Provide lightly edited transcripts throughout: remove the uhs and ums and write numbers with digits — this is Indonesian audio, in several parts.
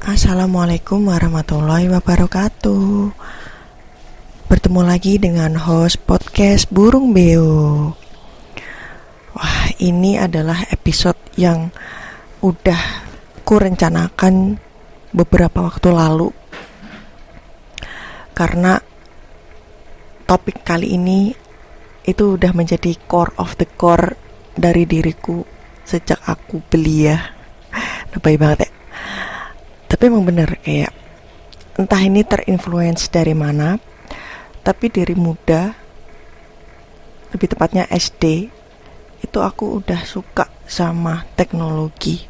Assalamualaikum warahmatullahi wabarakatuh. Bertemu lagi dengan host podcast Burung Beo. Wah, ini adalah episode yang udah kurencanakan beberapa waktu lalu. Karena topik kali ini itu udah menjadi core of the core dari diriku sejak aku belia. Lebay banget ya. Tapi emang bener, kayak entah ini terinfluence dari mana, tapi dari muda, lebih tepatnya SD, itu aku udah suka sama teknologi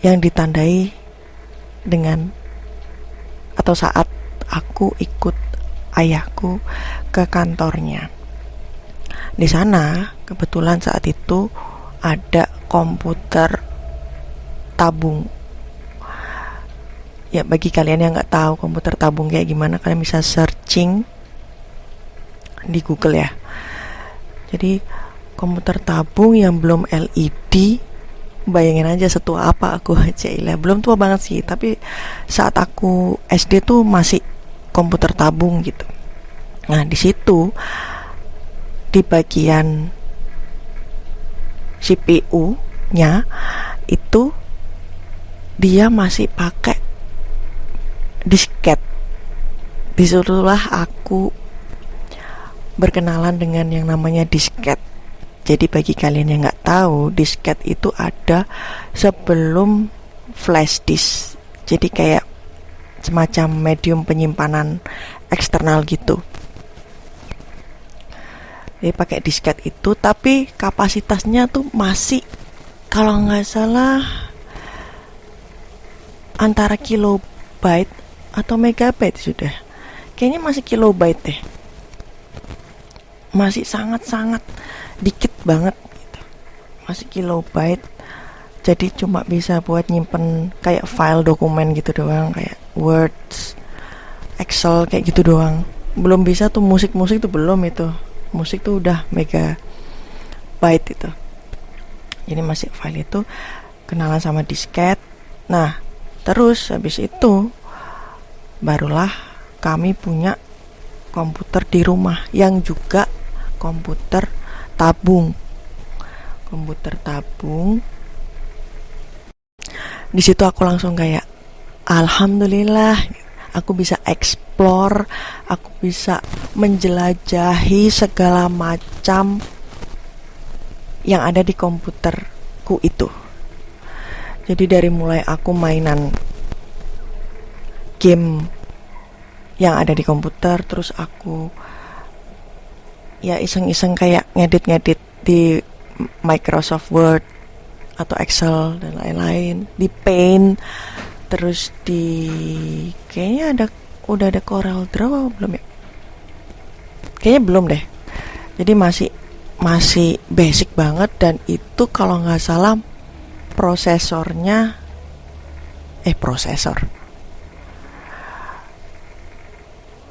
yang ditandai dengan atau saat aku ikut ayahku ke kantornya. Di sana kebetulan saat itu ada komputer tabung. Ya, bagi kalian yang nggak tahu komputer tabung kayak gimana, kalian bisa searching di Google ya. Jadi komputer tabung yang belum LED, bayangin aja setua apa aku aja. Belum tua banget sih, tapi saat aku SD tuh masih komputer tabung gitu. Nah, di situ di bagian CPU-nya itu dia masih pakai disket. Disitulah aku berkenalan dengan yang namanya disket. Jadi bagi kalian yang nggak tahu, disket itu ada sebelum flash disk. Jadi kayak semacam medium penyimpanan eksternal gitu. Jadi pakai disket itu, tapi kapasitasnya tuh masih, kalau nggak salah, antara kilobyte atau megabyte sudah. Kayaknya masih kilobyte deh. Masih sangat-sangat dikit banget gitu. Masih kilobyte. Jadi cuma bisa buat nyimpen kayak file dokumen gitu doang, kayak Word, Excel kayak gitu doang. Belum bisa tuh musik-musik tuh belum itu. Musik tuh udah megabyte itu. Jadi masih file itu, kenalan sama disket. Nah, terus habis itu barulah kami punya komputer di rumah yang juga komputer tabung. Komputer tabung. Di situ aku langsung kayak alhamdulillah, aku bisa explore, aku bisa menjelajahi segala macam yang ada di komputerku itu. Jadi dari mulai aku mainan game yang ada di komputer, terus aku ya iseng-iseng kayak ngedit-ngedit di Microsoft Word atau Excel dan lain-lain, di Paint, terus di kayaknya udah ada Corel Draw belum ya? Kayaknya belum deh. Jadi masih basic banget, dan itu kalau nggak salah prosesor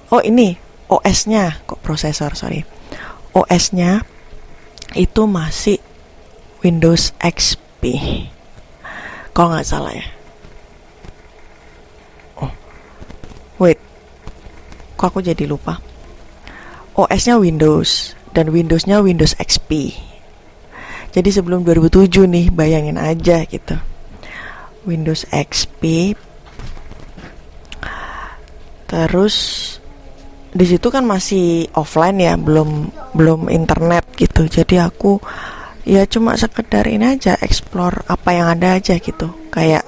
Oh ini OS-nya, kok prosesor, sorry. OS-nya itu masih Windows XP, kalau nggak salah ya. Oh, wait, kok aku jadi lupa. OS-nya Windows, dan Windows-nya Windows XP. Jadi sebelum 2007 nih, bayangin aja gitu. Windows XP. Terus di situ kan masih offline ya, belum internet gitu. Jadi aku ya cuma sekedar ini aja, explore apa yang ada aja gitu. Kayak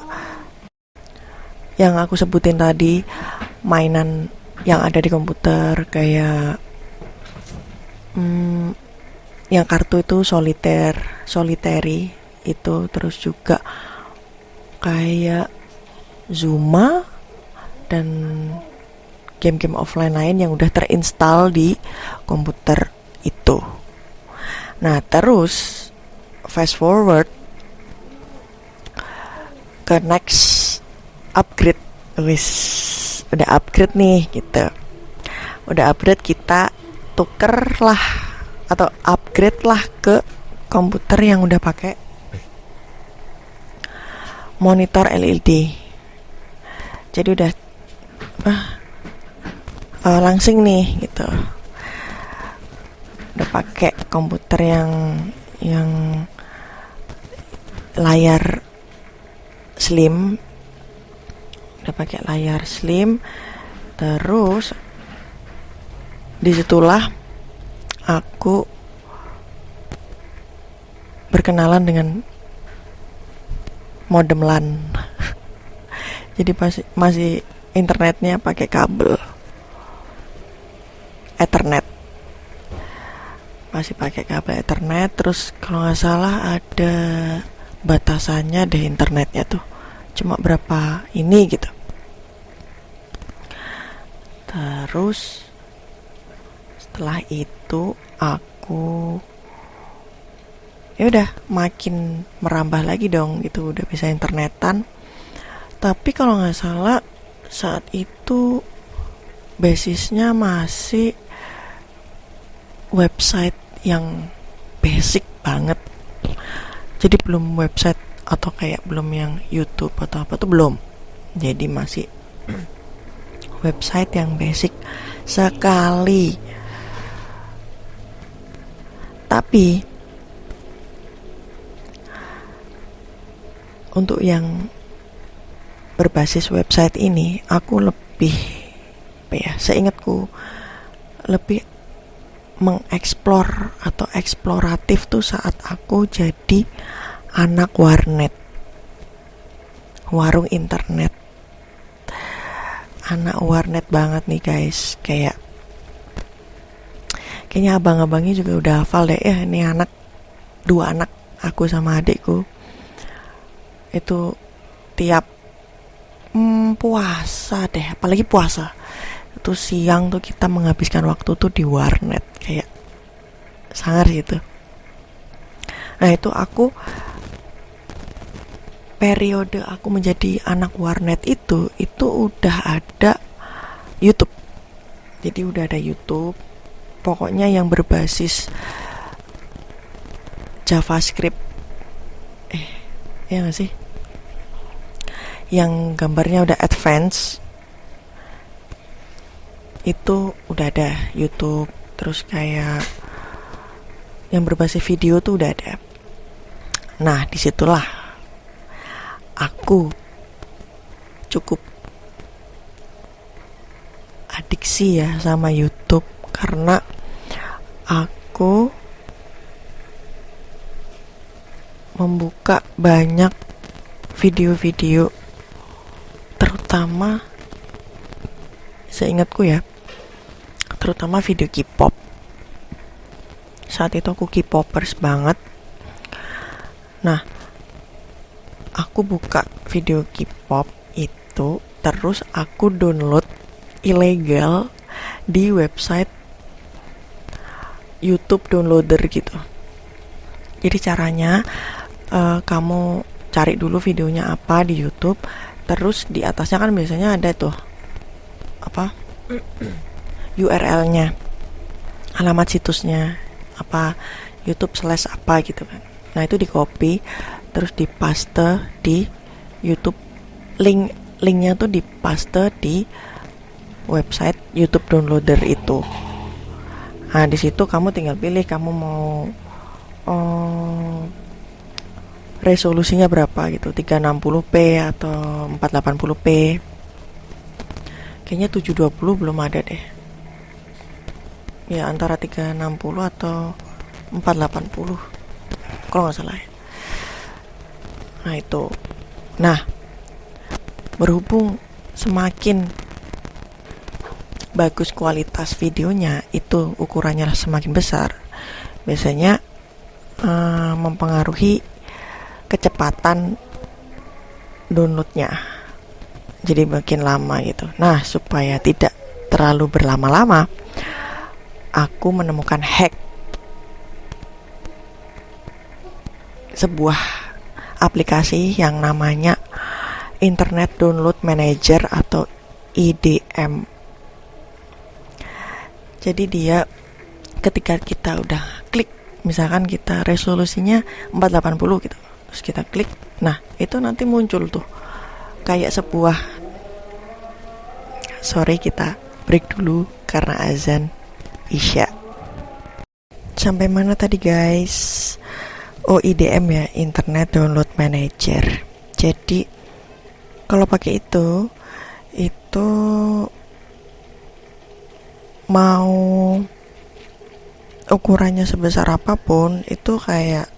yang aku sebutin tadi, mainan yang ada di komputer, kayak yang kartu itu solitary itu, terus juga kayak Zuma dan game-game offline lain yang udah terinstall di komputer itu. Nah, terus fast forward ke next upgrade. Udah upgrade nih gitu. Udah upgrade, kita tuker lah atau upgrade lah ke komputer yang udah pakai monitor LED. Jadi udah langsing nih gitu. Udah pakai komputer yang layar slim. Udah pakai layar slim. Terus disitulah aku berkenalan dengan modem LAN. Jadi masih internetnya pakai kabel Ethernet. Masih pakai kabel Ethernet. Terus kalau nggak salah ada batasannya deh internetnya tuh, cuma berapa ini gitu. Terus setelah itu aku ya udah makin merambah lagi dong gitu, udah bisa internetan. Tapi kalau nggak salah saat itu basisnya masih website yang basic banget. Jadi belum website atau kayak belum yang YouTube atau apa tuh belum. Jadi masih website yang basic sekali. Tapi untuk yang berbasis website ini aku lebih seingatku lebih mengeksplor atau eksploratif tuh saat aku jadi anak warnet, warung internet. Anak warnet banget nih guys. Kayaknya abang-abangnya juga udah hafal deh ya, ini dua anak aku sama adikku itu tiap puasa deh, apalagi puasa itu siang tuh kita menghabiskan waktu tuh di warnet, kayak sangar gitu. Nah itu aku periode aku menjadi anak warnet itu udah ada YouTube. Jadi udah ada YouTube, pokoknya yang berbasis JavaScript, ya nggak sih? Yang gambarnya udah advance itu udah ada YouTube. Terus kayak yang berbasis video tuh udah ada. Nah disitulah aku cukup adiksi ya sama YouTube, karena aku membuka banyak video-video, terutama seingatku ya, terutama video K-pop. Saat itu aku K-popers banget. Nah, aku buka video K-pop itu, terus aku download ilegal di website YouTube downloader gitu. Jadi caranya kamu cari dulu videonya apa di YouTube, terus di atasnya kan biasanya ada tuh URL-nya, alamat situsnya apa, YouTube/apa gitu kan. Nah itu di copy terus dipaste di YouTube, linknya tuh dipaste di website YouTube downloader itu. Nah di situ kamu tinggal pilih kamu mau resolusinya berapa gitu, 360p atau 480p. Kayaknya 720 belum ada deh. Ya antara 360 atau 480 kalau nggak salah ya. Nah itu. Nah berhubung semakin bagus kualitas videonya, itu ukurannya semakin besar, biasanya mempengaruhi kecepatan downloadnya, jadi makin lama gitu. Nah supaya tidak terlalu berlama-lama, aku menemukan hack sebuah aplikasi yang namanya Internet Download Manager atau IDM. Jadi dia ketika kita udah klik, misalkan kita resolusinya 480 gitu, terus kita klik. Nah, itu nanti muncul tuh kayak sebuah, sorry kita break dulu karena azan Isya. Sampai mana tadi guys? Oh, IDM ya, Internet Download Manager. Jadi kalau pakai itu mau ukurannya sebesar apapun itu kayak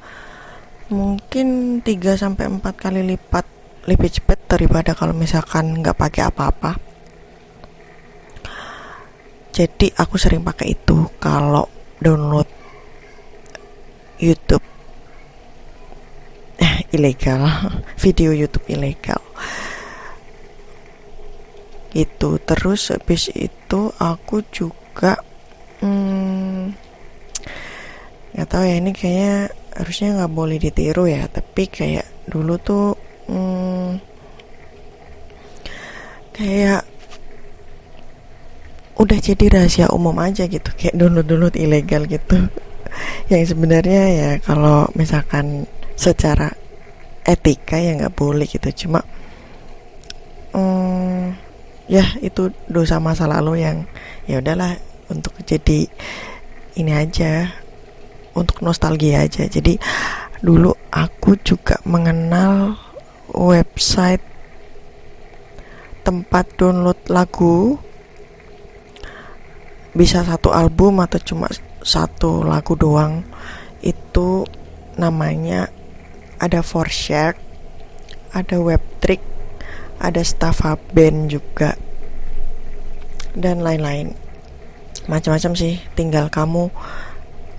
mungkin 3-4 kali lipat lebih cepat daripada kalau misalkan nggak pakai apa-apa. Jadi aku sering pakai itu kalau download YouTube ilegal, video YouTube ilegal gitu. Terus habis itu aku juga nggak tahu ya, ini kayaknya harusnya nggak boleh ditiru ya, tapi kayak dulu tuh kayak udah jadi rahasia umum aja gitu, kayak download ilegal gitu. Yang sebenarnya ya kalau misalkan secara etika ya nggak boleh gitu, cuma ya itu dosa masa lalu yang ya udahlah, untuk jadi ini aja, untuk nostalgia aja. Jadi dulu aku juga mengenal website tempat download lagu, bisa satu album atau cuma satu lagu doang. Itu namanya ada 4Share, ada Webtrick, ada Stafaband juga, dan lain-lain macam-macam sih. Tinggal kamu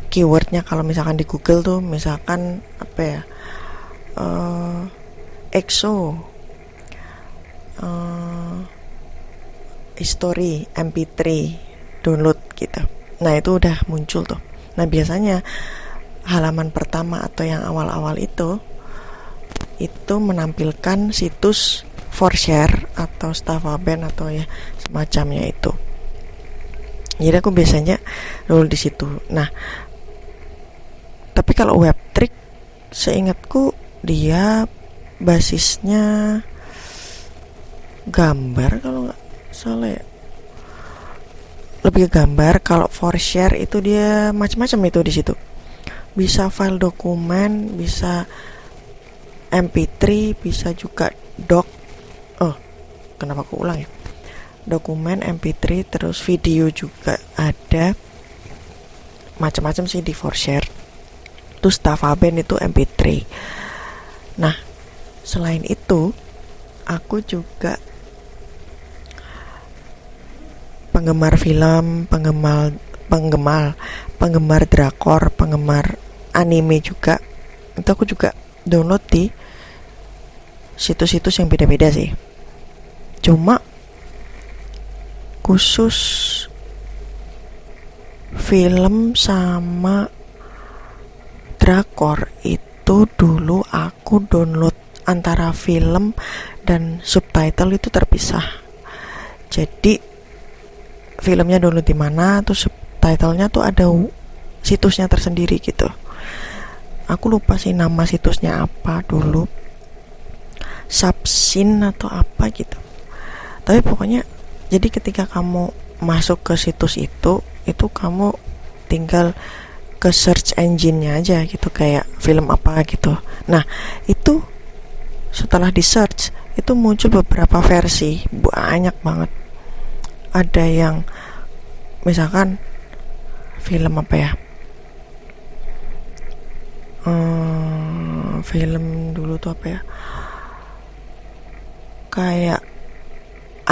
keywordnya kalau misalkan di Google tuh, misalkan apa ya, EXO, history, MP3 download gitu. Nah itu udah muncul tuh. Nah biasanya halaman pertama atau yang awal-awal itu menampilkan situs 4Share atau Stafaband atau ya semacamnya itu. Jadi aku biasanya download di situ. Nah, tapi kalau Webtrick, seingatku dia basisnya gambar kalau nggak salah ya. Lebih ke gambar. Kalau 4Share itu dia macam-macam itu di situ. Bisa file dokumen, bisa MP3, bisa juga doc. Oh, kenapa aku ulang ya? Dokumen, MP3, terus video juga ada. Macam-macam sih di 4Share. Terus Stafaband itu MP3. Nah, selain itu, aku juga penggemar film, penggemar drakor, penggemar anime juga. Itu aku juga download di situs-situs yang beda-beda sih. Cuma khusus film sama drakor itu dulu aku download antara film dan subtitle itu terpisah. Jadi filmnya download di mana, terus subtitlenya tuh ada situsnya tersendiri gitu. Aku lupa sih nama situsnya apa dulu, Subsin atau apa gitu. Tapi pokoknya jadi ketika kamu masuk ke situs itu kamu tinggal ke search engine-nya aja gitu, kayak film apa gitu. Nah itu setelah di search itu muncul beberapa versi, banyak banget. Ada yang misalkan film apa ya, film dulu tuh apa ya, kayak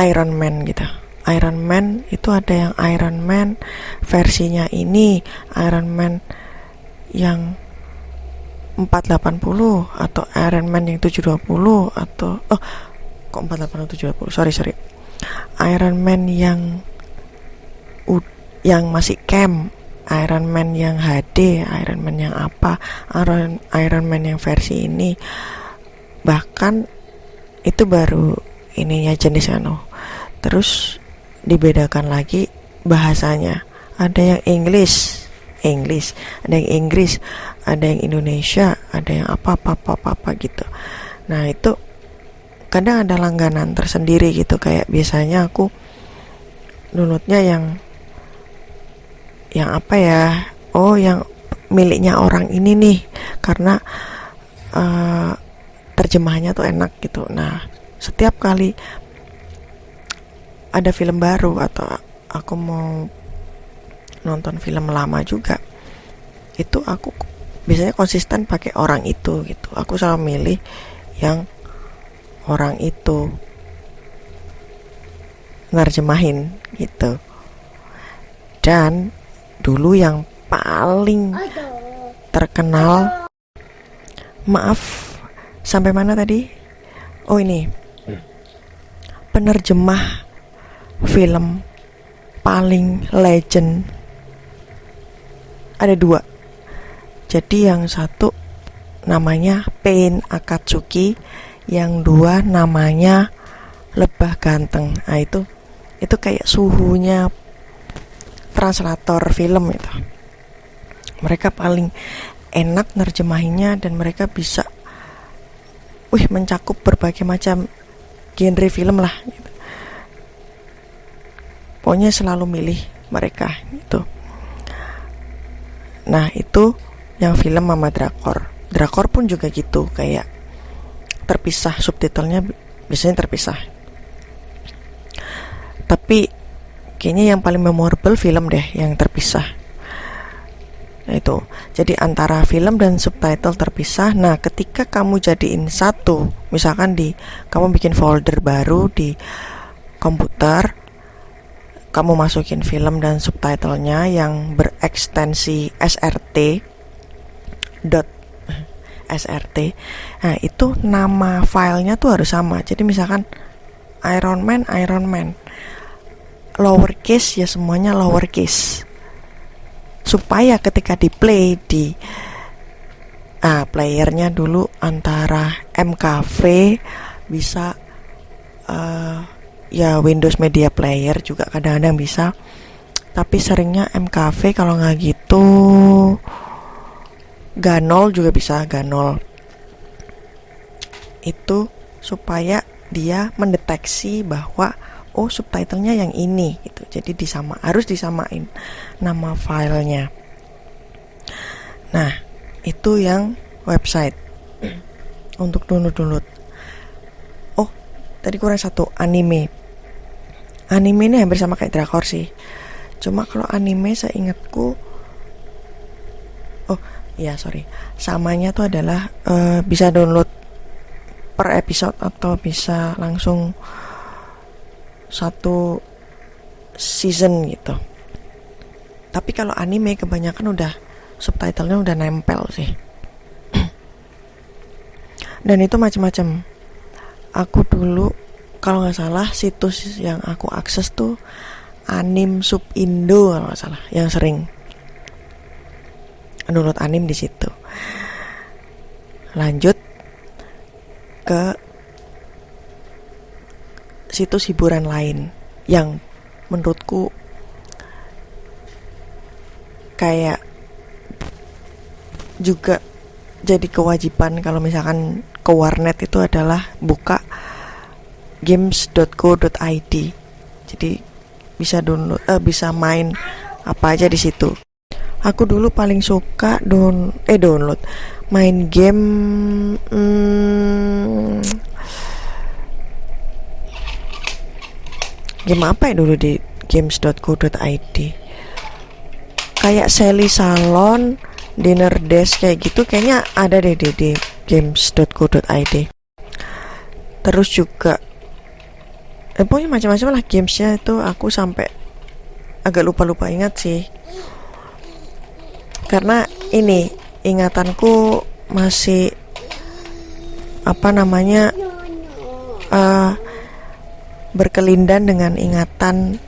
Iron Man gitu. Iron Man itu ada yang Iron Man versinya ini, Iron Man yang 480 atau Iron Man yang 720 atau kok 480 720, sorry Iron Man yang masih cam, Iron Man yang HD, Iron Man yang apa, Iron Man yang versi ini. Bahkan itu baru ininya jenis Terus dibedakan lagi bahasanya. Ada yang English English, ada yang Inggris, ada yang Indonesia, ada yang apa gitu. Nah itu kadang ada langganan tersendiri gitu, kayak biasanya aku downloadnya yang apa ya, oh yang miliknya orang ini nih, karena terjemahannya tuh enak gitu. Nah setiap kali ada film baru atau aku mau nonton film lama juga, itu aku biasanya konsisten pakai orang itu gitu. Aku selalu milih yang orang itu nerjemahin gitu. Dan dulu yang paling terkenal, maaf, sampai mana tadi? Oh ini, penerjemah film paling legend ada 2. Jadi yang satu namanya Pain Akatsuki, yang 2 namanya Lebah Ganteng. Nah itu kayak suhunya translator film itu. Mereka paling enak nerjemahinnya dan mereka bisa mencakup berbagai macam genre film lah gitu. Pokoknya selalu milih mereka gitu. Nah itu yang film sama drakor. Drakor pun juga gitu, kayak terpisah, subtitlenya biasanya terpisah. Tapi kayaknya yang paling memorable film deh yang terpisah. Nah itu, jadi antara film dan subtitle terpisah. Nah ketika kamu jadiin satu, misalkan kamu bikin folder baru di komputer, kamu masukin film dan subtitlenya yang berekstensi srt. Nah itu nama filenya tuh harus sama. Jadi misalkan Iron Man, lowercase ya semuanya lowercase, supaya ketika di play di playernya dulu antara MKV bisa ya Windows Media Player juga kadang-kadang bisa, tapi seringnya MKV, kalau nggak gitu Ganol juga bisa, Ganol. Itu supaya dia mendeteksi bahwa subtitlenya yang ini gitu. Jadi harus disamain nama filenya. Nah, itu yang website untuk download. Oh, tadi kurang satu, anime. Anime ini hampir sama kayak drakor sih. Cuma kalau anime seingatku, samanya tuh adalah bisa download per episode atau bisa langsung satu season gitu. Tapi kalau anime kebanyakan udah subtitlenya udah nempel sih. Dan itu macam-macam. Aku dulu kalau nggak salah situs yang aku akses tuh Anim Subindo kalau nggak salah, yang sering download anim di situ. Lanjut ke situs hiburan lain yang menurutku kayak juga jadi kewajiban kalau misalkan ke warnet, itu adalah buka games.co.id. Jadi bisa bisa main apa aja di situ. Aku dulu paling suka download main game game apa ya dulu di games.co.id, kayak Sally Salon, Dinner Dash kayak gitu, kayaknya ada deh di games.co.id. Terus juga pokoknya macam-macam lah gamesnya itu, aku sampai agak lupa ingat sih, karena ini ingatanku masih berkelindan dengan ingatan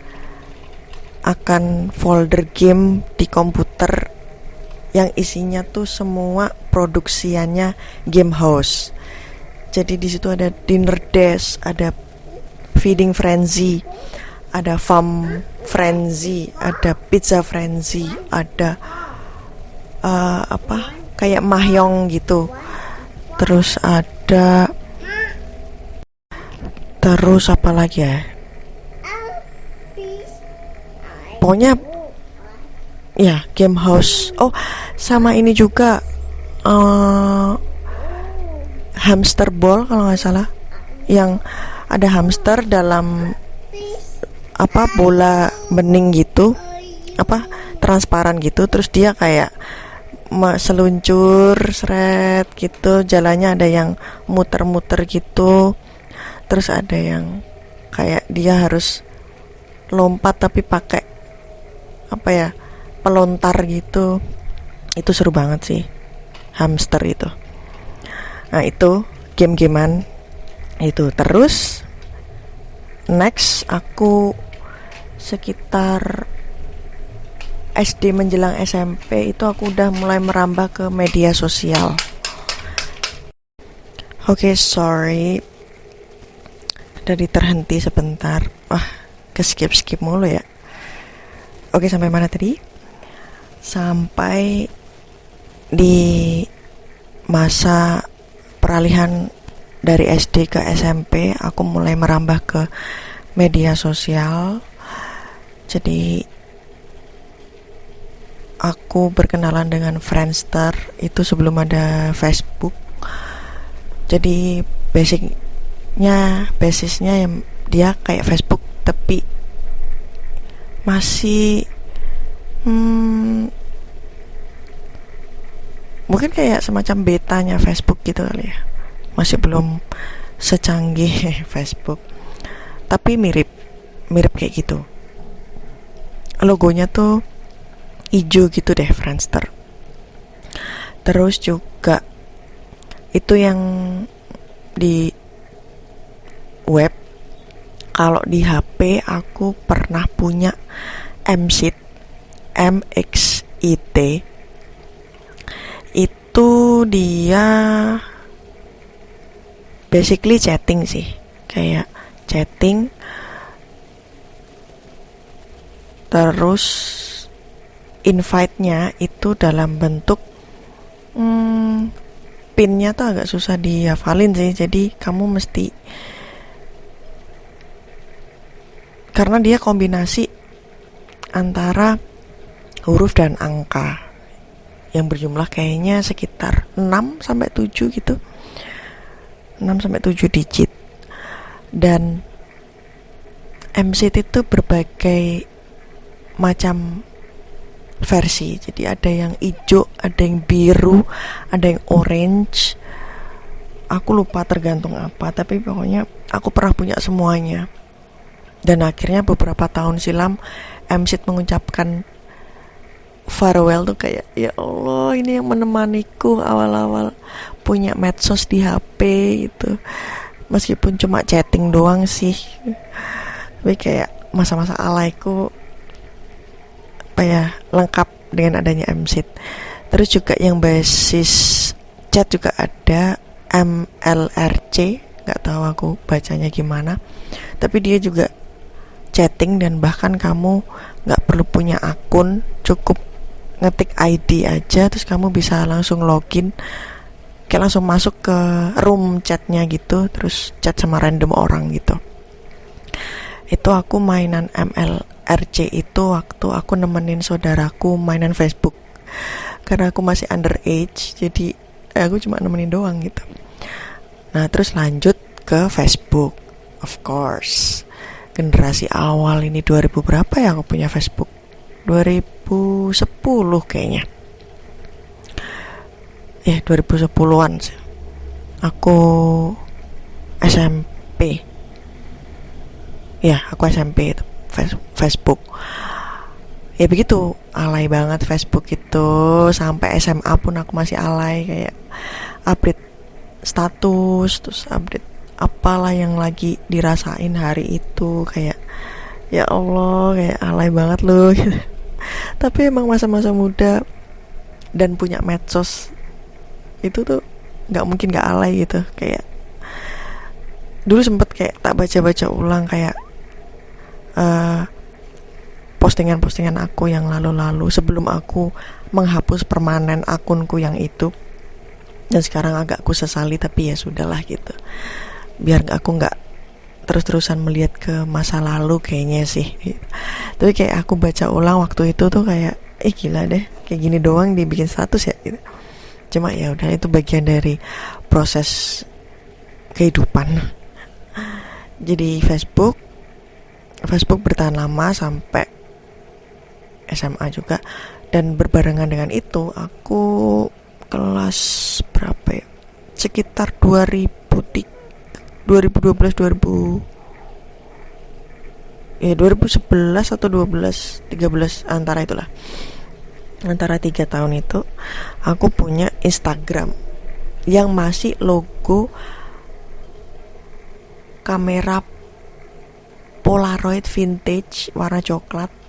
akan folder game di komputer yang isinya tuh semua produksiannya Game House. Jadi di situ ada Dinner Dash, ada Feeding Frenzy, ada Farm Frenzy, ada Pizza Frenzy, ada apa kayak mahjong gitu. Terus apa lagi ya, pokoknya ya game house. Oh, sama ini juga, hamster ball kalau nggak salah, yang ada hamster dalam apa bola bening gitu, apa transparan gitu, terus dia kayak seluncur seret gitu, jalannya ada yang muter-muter gitu, terus ada yang kayak dia harus lompat tapi pakai apa ya, pelontar gitu. Itu seru banget sih, hamster itu. Nah itu game-gamean itu. Terus next aku sekitar SD menjelang SMP itu aku udah mulai merambah ke media sosial. Oke, sorry dari terhenti sebentar. Wah, ke skip mulu ya. Oke, sampai mana tadi? Sampai di masa peralihan dari SD ke SMP, aku mulai merambah ke media sosial. Jadi aku berkenalan dengan Friendster itu sebelum ada Facebook. Jadi basisnya yang dia kayak Facebook tapi masih mungkin kayak semacam betanya Facebook gitu kali ya. Masih belum secanggih Facebook. Tapi mirip kayak gitu. Logonya tuh hijau gitu deh, Friendster. Terus juga itu yang di web. Kalau di HP aku pernah punya MXit. Itu dia basically chatting sih, kayak chatting. Terus invite-nya itu dalam bentuk pin-nya tuh agak susah dihafalin sih. Jadi kamu mesti, karena dia kombinasi antara huruf dan angka yang berjumlah kayaknya sekitar 6 sampai 7 gitu. 6 sampai 7 digit. Dan MXit itu berbagai macam versi. Jadi ada yang hijau, ada yang biru, ada yang orange. Aku lupa tergantung apa, tapi pokoknya aku pernah punya semuanya. Dan akhirnya beberapa tahun silam MXit mengucapkan farewell tuh kayak, ya Allah, ini yang menemaniku awal-awal punya medsos di HP itu. Meskipun cuma chatting doang sih, tapi kayak masa-masa alaiku apa ya, lengkap dengan adanya MXit. Terus juga yang basis chat juga ada, MLRC, nggak tahu aku bacanya gimana, tapi dia juga chatting dan bahkan kamu nggak perlu punya akun, cukup ngetik ID aja terus kamu bisa langsung login, kayak langsung masuk ke room chatnya gitu, terus chat sama random orang gitu. Itu aku mainan MLRC itu waktu aku nemenin saudaraku mainan Facebook, karena aku masih underage, jadi aku cuma nemenin doang gitu. Nah terus lanjut ke Facebook, of course generasi awal ini 2000 berapa ya aku punya Facebook, 2010 kayaknya, 2010-an sih. Aku SMP, aku SMP itu Facebook. Ya begitu, alay banget Facebook itu. Sampai SMA pun aku masih alay, kayak update status, terus update apalah yang lagi dirasain hari itu. Kayak ya Allah, kayak alay banget loh gitu. Tapi emang masa-masa muda dan punya medsos itu tuh gak mungkin gak alay gitu. Kayak dulu sempet kayak tak baca-baca ulang kayak postingan-postingan aku yang lalu-lalu sebelum aku menghapus permanen akunku yang itu. Dan sekarang agak ku sesali, tapi ya sudahlah gitu. Biar aku nggak terus-terusan melihat ke masa lalu kayaknya sih. Gitu. Tapi kayak aku baca ulang waktu itu tuh kayak, gila deh, kayak gini doang dibikin status ya. Gitu. Cuma ya udah, itu bagian dari proses kehidupan. Jadi Facebook bertahan lama sampai SMA juga. Dan berbarengan dengan itu aku kelas berapa ya, sekitar 2012 2011 atau 12 13 antara itulah, antara 3 tahun itu aku punya Instagram yang masih logo kamera Polaroid vintage warna coklat.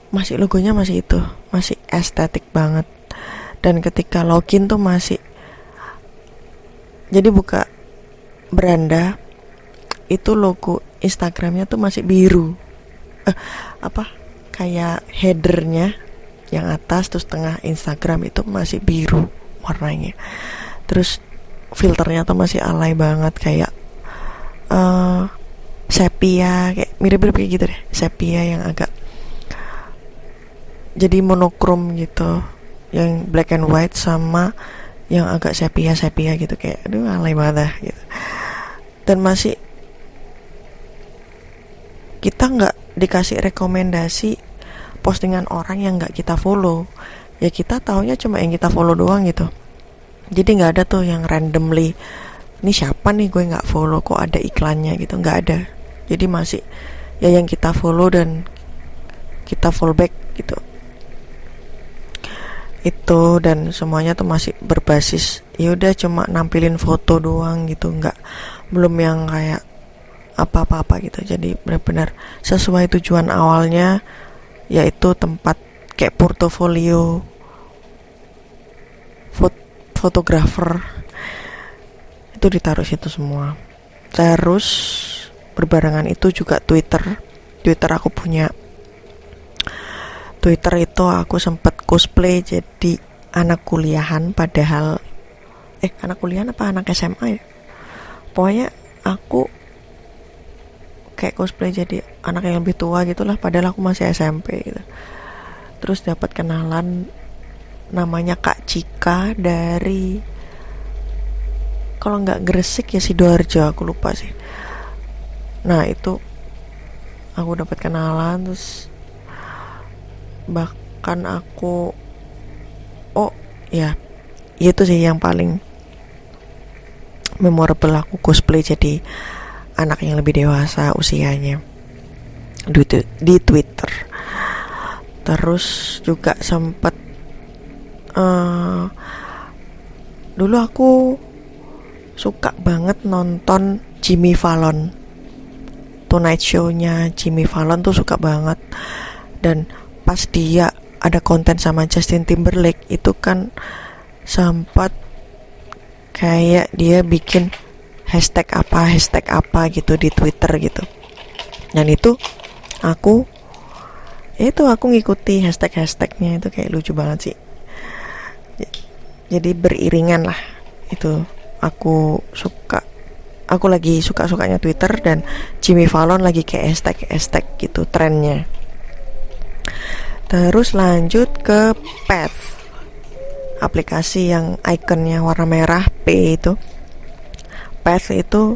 Masih logonya masih itu, masih estetik banget. Dan ketika login tuh masih, jadi buka beranda itu logo Instagramnya tuh masih biru, kayak headernya yang atas terus tengah Instagram itu masih biru warnanya. Terus filternya tuh masih alay banget, kayak sepia, kayak mirip-mirip kayak gitu deh, sepia yang agak jadi monokrom gitu, yang black and white sama yang agak sepia gitu, kayak aduh alay banget gitu. Dan masih kita nggak dikasih rekomendasi postingan orang yang nggak kita follow, ya kita taunya cuma yang kita follow doang gitu. Jadi nggak ada tuh yang randomly, ini siapa nih gue nggak follow kok ada iklannya gitu, nggak ada. Jadi masih ya yang kita follow dan kita follow back gitu. Itu, dan semuanya tuh masih berbasis ya udah cuma nampilin foto doang gitu, nggak, belum yang kayak apa-apa gitu. Jadi benar-benar sesuai tujuan awalnya, yaitu tempat kayak portofolio fotografer, itu ditaruh situ semua. Terus berbarengan itu juga Twitter aku punya Twitter. Itu aku sempat cosplay jadi anak kuliahan, padahal anak kuliahan apa anak SMA ya, pokoknya aku kayak cosplay jadi anak yang lebih tua gitulah, padahal aku masih SMP gitu. Terus dapat kenalan namanya Kak Cika dari, kalau nggak Gresik ya Sidoarjo, aku lupa sih. Nah itu aku dapat kenalan, terus bahkan aku itu sih yang paling memorable, aku cosplay jadi anak yang lebih dewasa usianya di Twitter. Terus juga sempet dulu aku suka banget nonton Jimmy Fallon, Tonight Show-nya Jimmy Fallon tuh suka banget. Dan pas dia ada konten sama Justin Timberlake itu kan sempat kayak dia bikin hashtag apa gitu di Twitter gitu. Dan itu aku ngikuti hashtagnya, itu kayak lucu banget sih. Jadi beriringan lah itu, aku lagi suka-sukanya Twitter dan Jimmy Fallon lagi kayak hashtag gitu trennya. Terus lanjut ke Path, aplikasi yang ikonnya warna merah P itu. Path itu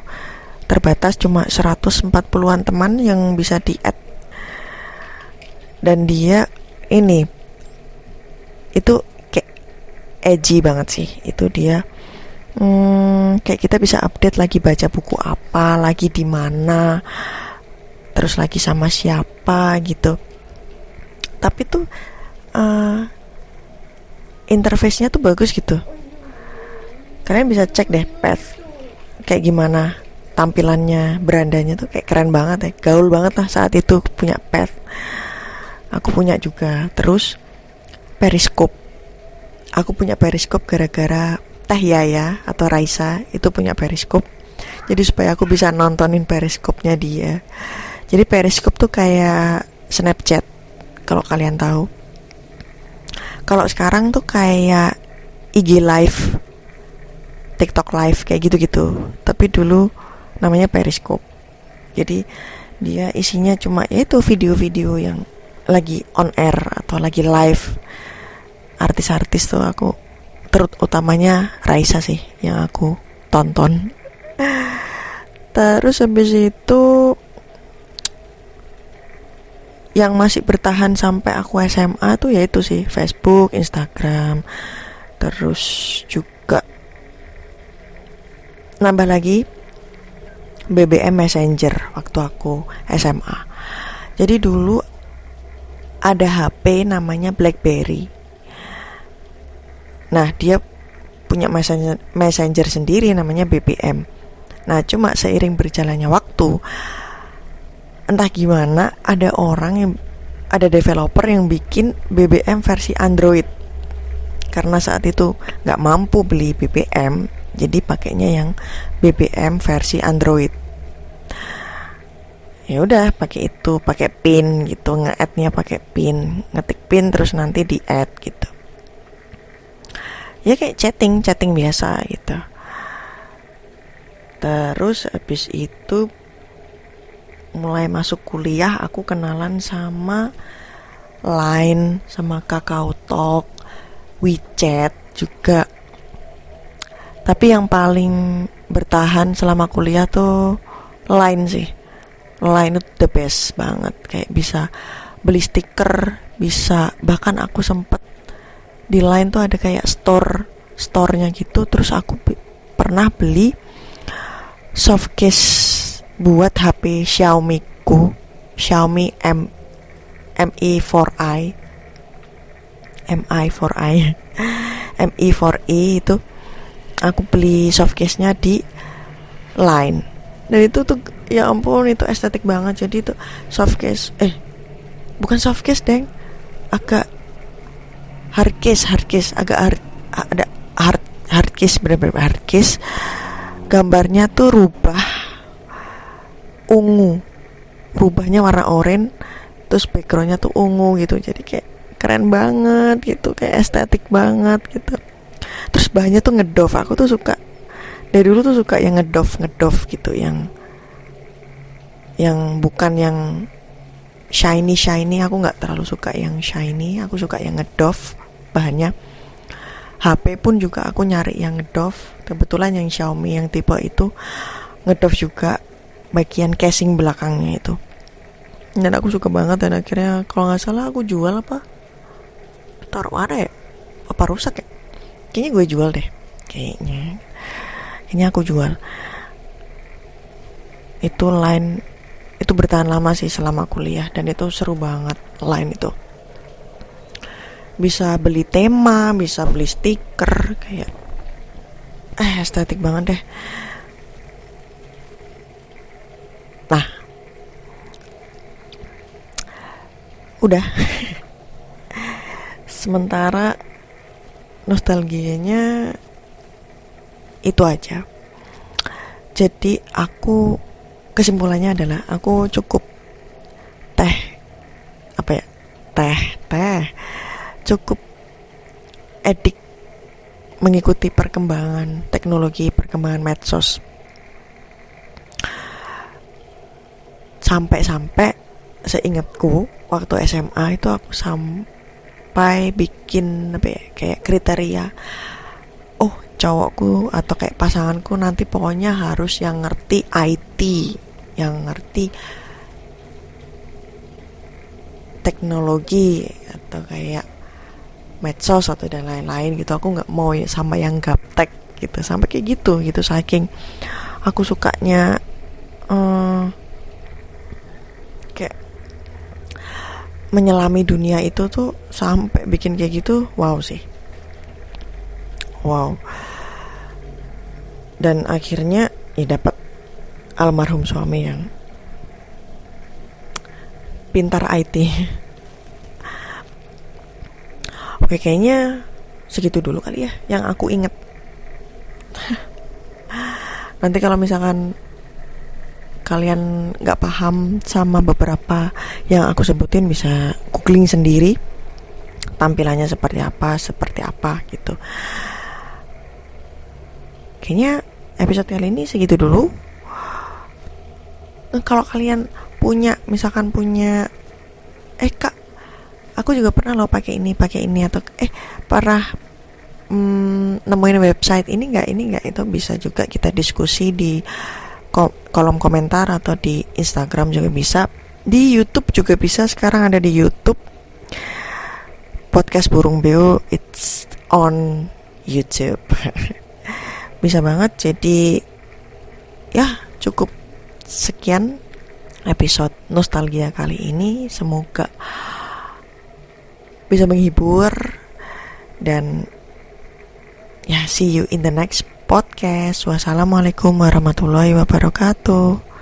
terbatas, cuma 140-an teman yang bisa di-add. Dan dia itu kayak edgy banget sih. Itu dia kayak kita bisa update lagi baca buku apa, lagi di mana, terus lagi sama siapa gitu. Tapi tuh interface-nya tuh bagus gitu. Kalian bisa cek deh Path kayak gimana tampilannya, berandanya tuh kayak keren banget ya, gaul banget lah saat itu punya Path. Aku punya juga. Terus Periscope, aku punya Periscope gara-gara Teh Yaya atau Raisa itu punya Periscope. Jadi supaya aku bisa nontonin Periscope-nya dia. Jadi Periscope tuh kayak Snapchat kalau kalian tahu. Kalau sekarang tuh kayak IG live, TikTok live kayak gitu-gitu. Tapi dulu namanya Periscope. Jadi dia isinya cuma yaitu video-video yang lagi on air atau lagi live. Artis-artis tuh aku utamanya Raisa sih yang aku tonton. Terus habis itu yang masih bertahan sampai aku SMA tuh yaitu sih Facebook, Instagram. Terus juga nambah lagi BBM Messenger waktu aku SMA. Jadi dulu ada HP namanya BlackBerry. Nah, dia punya messenger sendiri namanya BBM. Nah, cuma seiring berjalannya waktu, entah gimana ada developer yang bikin BBM versi Android. Karena saat itu nggak mampu beli BBM, jadi pakainya yang BBM versi Android. Ya udah pakai itu, pakai pin gitu, nge-add-nya pakai pin, ngetik pin terus nanti di-add gitu. Ya kayak chatting biasa gitu. Terus habis itu mulai masuk kuliah aku kenalan sama Line, sama KakaoTalk, WeChat juga. Tapi yang paling bertahan selama kuliah tuh Line sih. Line itu the best banget. Kayak bisa beli stiker, bisa, bahkan aku sempet di Line tuh ada kayak store-nya gitu. Terus aku pernah beli softcase buat HP Xiaomi ku, Xiaomi Mi4i Mi4i itu aku beli softcase-nya di Line. Dan itu tuh ya ampun, itu estetik banget. Jadi itu softcase, bukan softcase deng, agak hardcase, agak ada hardcase, bener-bener hardcase. Gambarnya tuh rubahnya warna oranye, terus backgroundnya tuh ungu gitu. Jadi kayak keren banget gitu, kayak estetik banget gitu. Terus bahannya tuh ngedove. Aku tuh suka, dari dulu tuh suka yang ngedove gitu, yang bukan yang shiny. Aku nggak terlalu suka yang shiny, aku suka yang ngedove bahannya. HP pun juga aku nyari yang ngedove. Kebetulan yang Xiaomi yang tipe itu ngedove juga bagian casing belakangnya itu. Dan aku suka banget, dan akhirnya kalau nggak salah aku jual apa? Taruh mana ya? Apa rusak ya? Kayaknya gue jual deh. Kayaknya aku jual. Itu Line itu bertahan lama sih selama kuliah, dan itu seru banget Line itu. Bisa beli tema, bisa beli stiker, kayak estetik banget deh. Nah, udah. Sementara nostalgianya itu aja. Jadi aku, kesimpulannya adalah aku cukup cukup edik mengikuti perkembangan teknologi, perkembangan medsos. Sampai seingatku waktu SMA itu aku sampai bikin kayak kriteria, cowokku atau kayak pasanganku nanti pokoknya harus yang ngerti IT, yang ngerti teknologi atau kayak medsos atau dan lain-lain gitu. Aku nggak mau sama yang gaptek gitu, sampai kayak gitu saking aku sukanya kayak menyelami dunia itu tuh, sampai bikin kayak gitu. Wow. Dan akhirnya dapat almarhum suami yang pintar IT. Oke, kayaknya segitu dulu kali ya yang aku inget. Nanti kalau misalkan kalian gak paham sama beberapa yang aku sebutin, bisa googling sendiri, tampilannya seperti apa gitu. Kayaknya episode kali ini segitu dulu. Kalau kalian misalkan punya Kak, aku juga pernah loh pakai ini atau pernah nemuin website ini nggak, itu bisa juga kita diskusi di kolom komentar atau di Instagram juga bisa, di YouTube juga bisa. Sekarang ada di YouTube podcast Burung Beo, it's on YouTube. Bisa banget. Jadi ya cukup sekian episode nostalgia kali ini, semoga bisa menghibur dan ya, see you in the next podcast. Wassalamualaikum warahmatullahi wabarakatuh.